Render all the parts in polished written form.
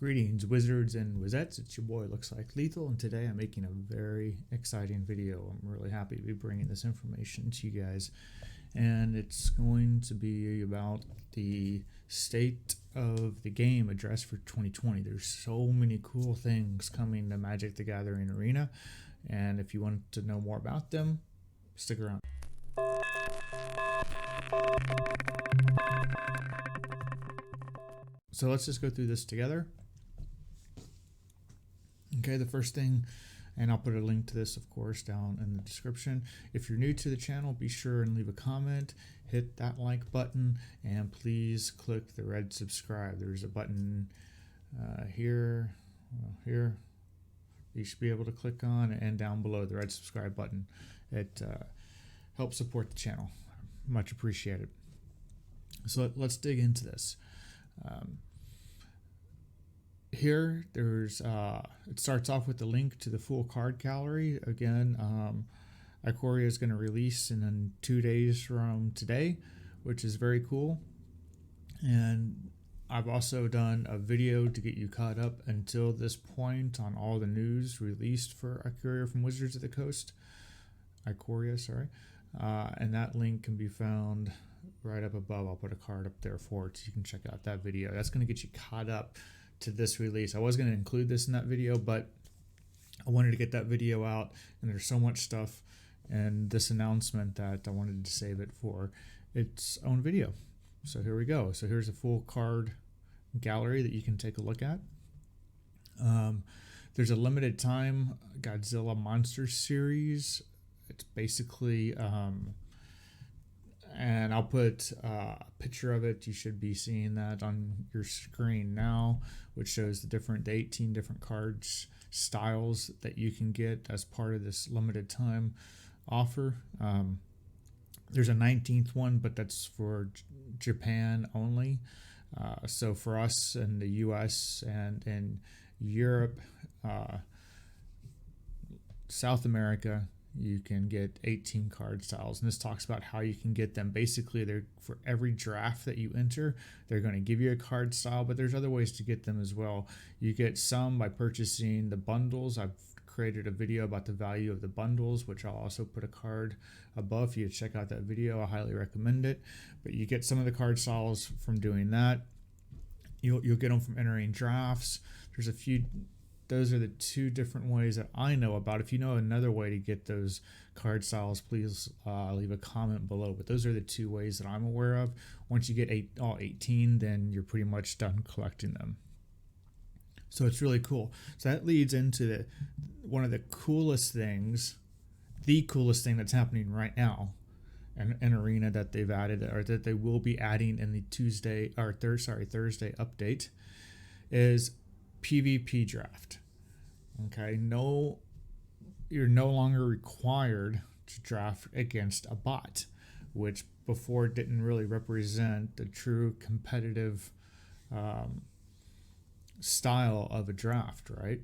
Greetings, wizards and wizettes. It's your boy LooksLikeLethal, and today I'm making a very exciting video. I'm really happy to be bringing this information to you guys, and it's going to be about the state of the game address for 2020. There's so many cool things coming to Magic the Gathering Arena, and if you want to know more about them, stick around. So let's just go through this together. Okay, the first thing, and I'll put a link to this, of course, down in the description. If you're new to the channel, be sure and leave a comment, hit that like button, and please click the red subscribe. There's a button here. You should be able to click on, and down below the red subscribe button. It helps support the channel. Much appreciated. So let's dig into this. Here, there's it starts off with the link to the full card gallery. Again, Ikoria is going to release in 2 days from today, which is very cool. And I've also done a video to get you caught up until this point on all the news released for Ikoria from Wizards of the Coast. Ikoria, sorry. And that link can be found right up above. I'll put a card up there for it so you can check out that video. That's going to get you caught up to this release. I was going to include this in that video, but I wanted to get that video out, and there's so much stuff and this announcement that I wanted to save it for its own video. So here we go. So here's a full card gallery that you can take a look at. There's a limited time Godzilla Monster series. It's basically and I'll put a picture of it. You should be seeing that on your screen now, which shows the 18 different cards styles that you can get as part of this limited time offer. There's a 19th one, but that's for Japan only. So for us in the US and in Europe, South America, you can get 18 card styles, and this talks about how you can get them. Basically, they're for every draft that you enter, they're going to give you a card style, but there's other ways to get them as well. You get some by purchasing the bundles. I've created a video about the value of the bundles, which I'll also put a card above for you to check out that video. I highly recommend it. But you get some of the card styles from doing that. You'll get them from entering drafts. There's a few. Those are the two different ways that I know about. If you know another way to get those card styles, please leave a comment below. But those are the two ways that I'm aware of. Once you get all 18, then you're pretty much done collecting them. So it's really cool. So that leads into one of the coolest things, the coolest thing that's happening right now, an arena that they've added, or that they will be adding in the Thursday update, is PvP draft. Okay, you're no longer required to draft against a bot, which before didn't really represent the true competitive style of a draft, right?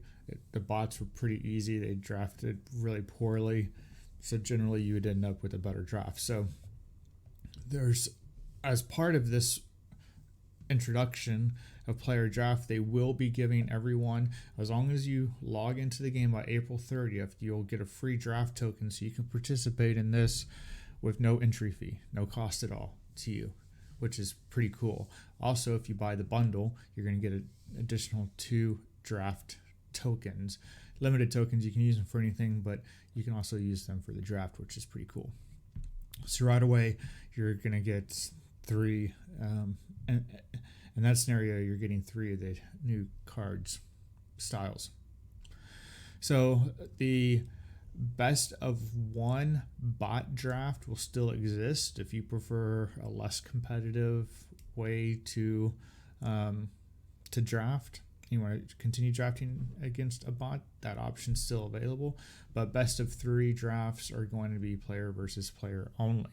The bots were pretty easy. They drafted really poorly, so generally you would end up with a better draft. So there's, as part of this introduction of player draft, they will be giving everyone, as long as you log into the game by April 30th, you'll get a free draft token, so you can participate in this with no entry fee, no cost at all to you, which is pretty cool. Also, if you buy the bundle, you're going to get an additional 2 draft tokens. Limited tokens, you can use them for anything, but you can also use them for the draft, which is pretty cool. So right away, you're going to get 3, and in that scenario, you're getting 3 of the new cards styles. So the best of 1 bot draft will still exist if you prefer a less competitive way to draft. You want to continue drafting against a bot, that option's still available, but best of 3 drafts are going to be player versus player only.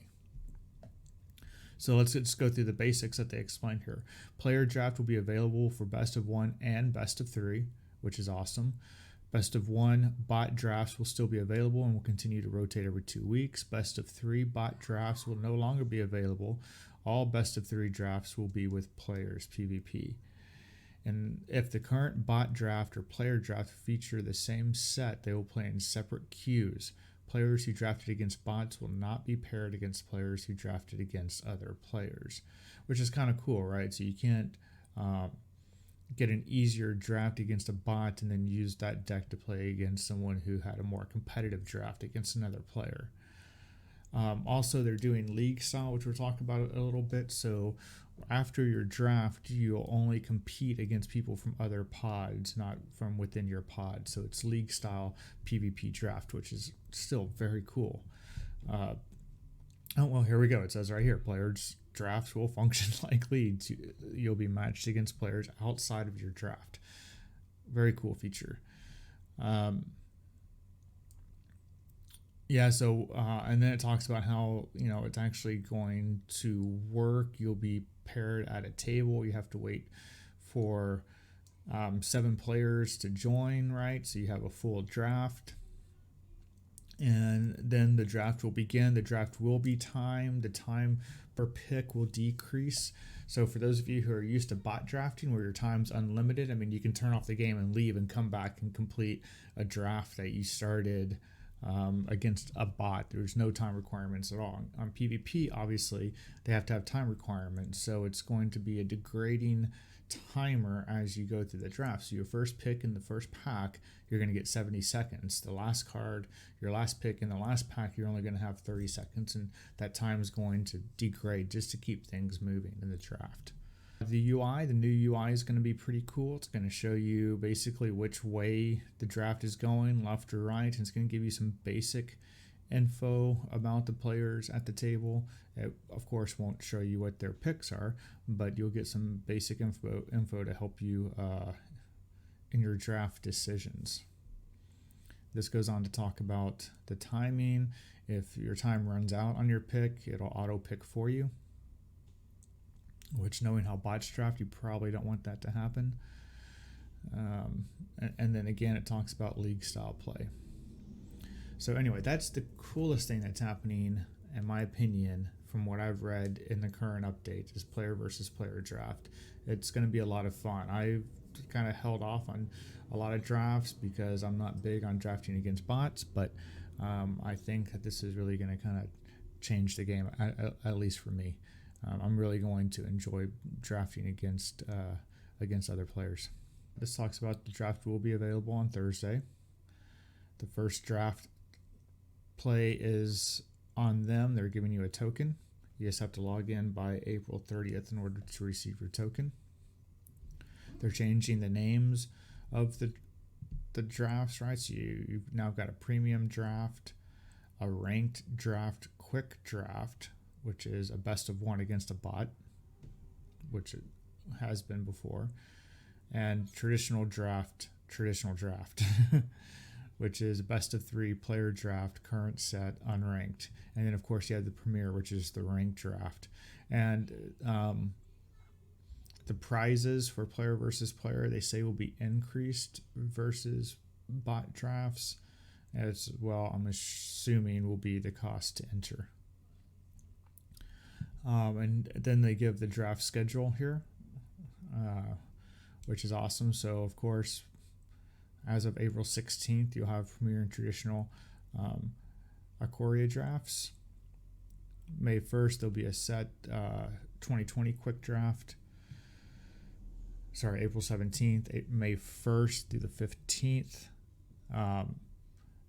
So let's just go through the basics that they explain here. Player draft will be available for best of 1 and best of 3, which is awesome. Best of 1 bot drafts will still be available and will continue to rotate every 2 weeks. Best of 3 bot drafts will no longer be available. All best of 3 drafts will be with players PvP. And if the current bot draft or player draft feature the same set, they will play in separate queues. Players who drafted against bots will not be paired against players who drafted against other players, which is kind of cool, right? So you can't get an easier draft against a bot and then use that deck to play against someone who had a more competitive draft against another player. Also, they're doing league style, which we'll talk about a little bit. So after your draft, you'll only compete against people from other pods, not from within your pod. So it's league style PvP draft, which is still very cool. Oh, well, here we go. It says right here, players' drafts will function like leagues. You'll be matched against players outside of your draft. Very cool feature. Yeah, so and then it talks about how it's actually going to work. You'll be paired at a table. You have to wait for 7 players to join, right? So you have a full draft, and then the draft will begin. The draft will be timed. The time per pick will decrease. So for those of you who are used to bot drafting where your time's unlimited, I mean, you can turn off the game and leave and come back and complete a draft that you started against a bot. There's no time requirements at all. On PvP, obviously, they have to have time requirements, so it's going to be a degrading timer as you go through the draft. So your first pick in the first pack, you're going to get 70 seconds. The last card, your last pick in the last pack, you're only going to have 30 seconds, and that time is going to degrade just to keep things moving in the draft. The new UI is going to be pretty cool. It's going to show you basically which way the draft is going, left or right, and it's going to give you some basic info about the players at the table. It, of course, won't show you what their picks are, but you'll get some basic info to help you in your draft decisions. This goes on to talk about the timing. If your time runs out on your pick, it'll auto pick for you, which, knowing how bots draft, you probably don't want that to happen. And then again, it talks about league style play. So anyway, that's the coolest thing that's happening, in my opinion, from what I've read in the current update, is player versus player draft. It's going to be a lot of fun. I've kind of held off on a lot of drafts because I'm not big on drafting against bots, but I think that this is really going to kind of change the game, at least for me. I'm really going to enjoy drafting against other players. This talks about the draft will be available on Thursday. The first draft play is on them. They're giving you a token. You just have to log in by April 30th in order to receive your token. They're changing the names of the drafts, right? So you've now got a premium draft, a ranked draft, quick draft, which is a best of 1 against a bot, which it has been before, and traditional draft, which is best of 3 player draft, current set, unranked. And then, of course, you have the premier, which is the ranked draft. And the prizes for player versus player, they say, will be increased versus bot drafts, as well, I'm assuming, will be the cost to enter. And then they give the draft schedule here, which is awesome. So, of course, as of April 16th, you'll have Premier and Traditional Ikoria drafts. May 1st, there'll be a set 2020 quick draft. Sorry, April 17th, May 1st through the 15th.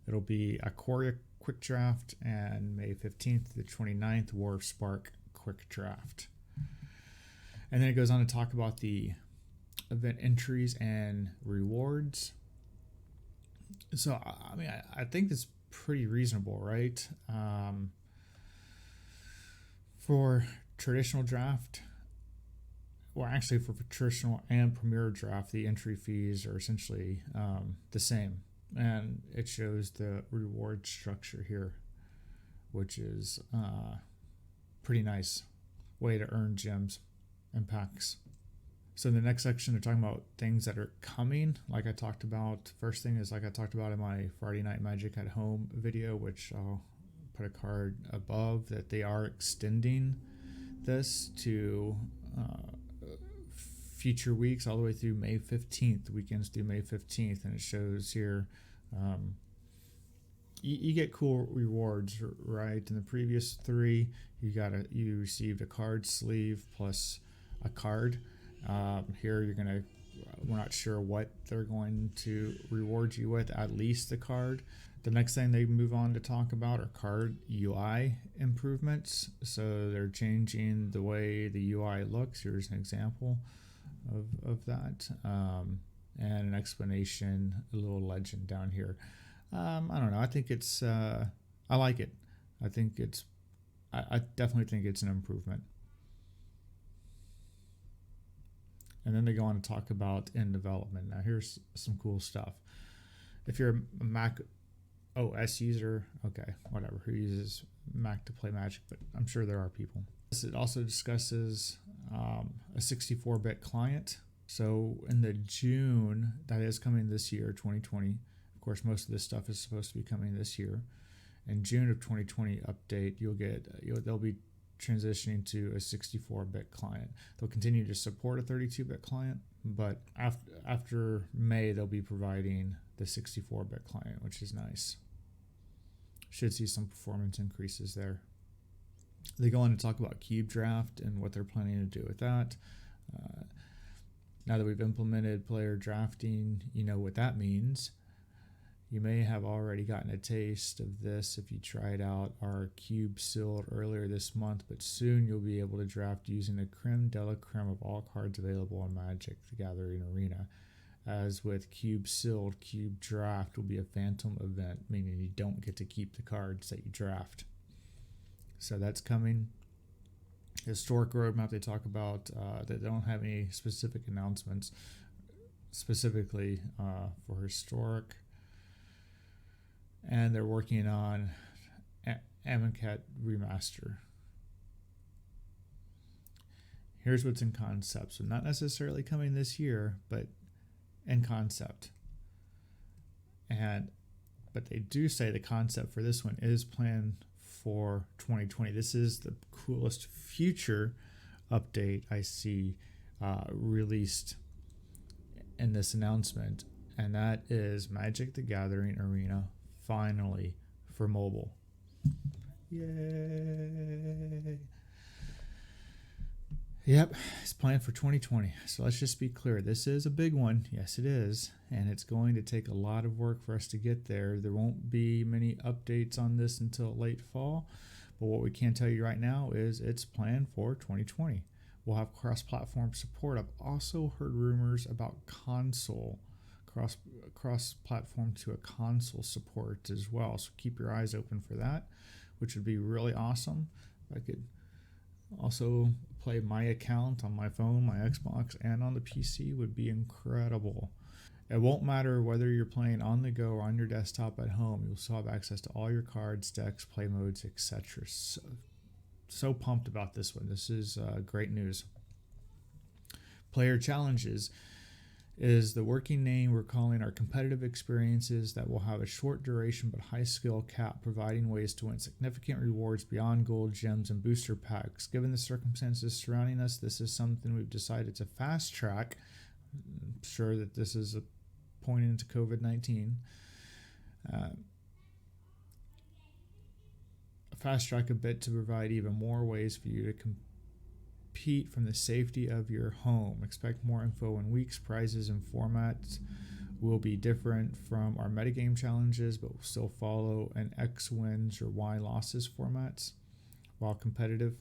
It'll be Ikoria quick draft, and May 15th to the 29th, War of Spark quick draft. And then it goes on to talk about the event entries and rewards. So, I mean, I think it's pretty reasonable, right? For traditional draft, well, actually for traditional and premier draft, the entry fees are essentially the same. And it shows the reward structure here, which is pretty nice way to earn gems and packs. So in the next section, they're talking about things that are coming. Like I talked about, first thing is like I talked about in my Friday Night Magic at Home video, which I'll put a card above, that they are extending this to future weeks all the way through May 15th, weekends through May 15th, and it shows here you get cool rewards, right? In the previous 3, you received a card sleeve plus a card. Here we're not sure what they're going to reward you with, at least the card. The next thing they move on to talk about are card UI improvements. So they're changing the way the UI looks. Here's an example of that. And an explanation, a little legend down here. I don't know. I think it's, I like it. I definitely think it's an improvement. And then they go on to talk about in development. Now here's some cool stuff. If you're a Mac OS user, okay, whatever, who uses Mac to play Magic, but I'm sure there are people. It also discusses a 64-bit client. So in the June, that is coming this year, 2020. Of course, most of this stuff is supposed to be coming this year. In June of 2020 update, they'll be transitioning to a 64-bit client. They'll continue to support a 32-bit client, but after May, they'll be providing the 64-bit client, which is nice. Should see some performance increases there. They go on to talk about Cube Draft and what they're planning to do with that. Now that we've implemented player drafting, you know what that means. You may have already gotten a taste of this if you tried out our Cube Sealed earlier this month, but soon you'll be able to draft using the creme de la creme of all cards available in Magic the Gathering Arena. As with Cube Sealed, Cube Draft will be a phantom event, meaning you don't get to keep the cards that you draft. So that's coming. Historic roadmap, they talk about that they don't have any specific announcements specifically for historic. And they're working on Amonkhet Remaster. Here's what's in concept. So not necessarily coming this year, but in concept. But they do say the concept for this one is planned for 2020. This is the coolest future update I see released in this announcement, and that is Magic the Gathering Arena finally for mobile. Yay! Yep, it's planned for 2020. So let's just be clear. This is a big one. Yes, it is. And it's going to take a lot of work for us to get there. There won't be many updates on this until late fall. But what we can tell you right now is it's planned for 2020. We'll have cross-platform support. I've also heard rumors about console, cross-platform to a console support as well. So keep your eyes open for that, which would be really awesome. I could also play my account on my phone, my Xbox, and on the PC would be incredible. It won't matter whether you're playing on the go or on your desktop at home. You'll still have access to all your cards, decks, play modes, etc. So pumped about this one. This is great news. Player Challenges is the working name we're calling our competitive experiences that will have a short duration but high skill cap, providing ways to win significant rewards beyond gold, gems, and booster packs. Given the circumstances surrounding us, this is something we've decided to fast track. I'm sure that this is a point into COVID-19. Fast track a bit to provide even more ways for you to compete from the safety of your home. Expect more info in weeks. Prizes and formats will be different from our metagame challenges, but will still follow an X wins or Y losses formats. While competitive,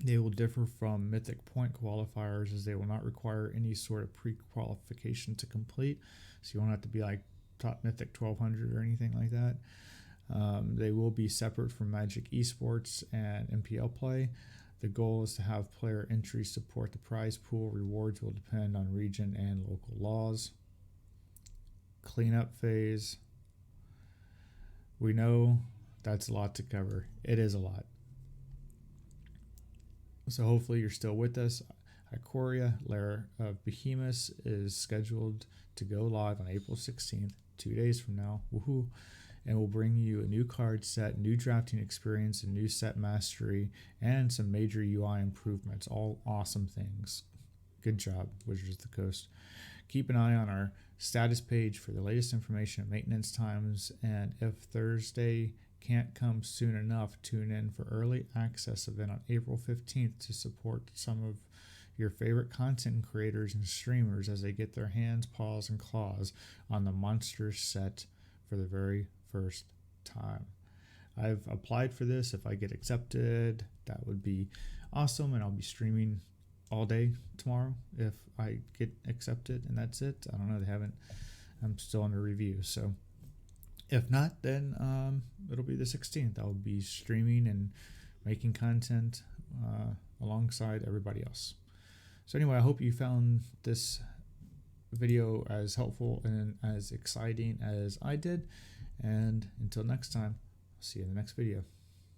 they will differ from Mythic point qualifiers, as they will not require any sort of pre-qualification to complete. So you won't have to be like top Mythic 1200 or anything like that. They will be separate from Magic Esports and MPL play. The goal is to have player entry support the prize pool. Rewards will depend on region and local laws. Cleanup phase. We know that's a lot to cover. It is a lot. So hopefully you're still with us. Ikoria, Lair of Behemoths, is scheduled to go live on April 16th, 2 days from now. Woohoo! And we'll bring you a new card set, new drafting experience, a new set mastery, and some major UI improvements. All awesome things. Good job, Wizards of the Coast. Keep an eye on our status page for the latest information and maintenance times. And if Thursday can't come soon enough, tune in for early access event on April 15th to support some of your favorite content creators and streamers as they get their hands, paws, and claws on the monster set for the very first time. I've applied for this. If I get accepted, that would be awesome, and I'll be streaming all day tomorrow if I get accepted, and that's it. I don't know, they haven't, I'm still under review, so if not, then it'll be the 16th. I'll be streaming and making content alongside everybody else. So anyway, I hope you found this video as helpful and as exciting as I did, and until next time, I'll see you in the next video.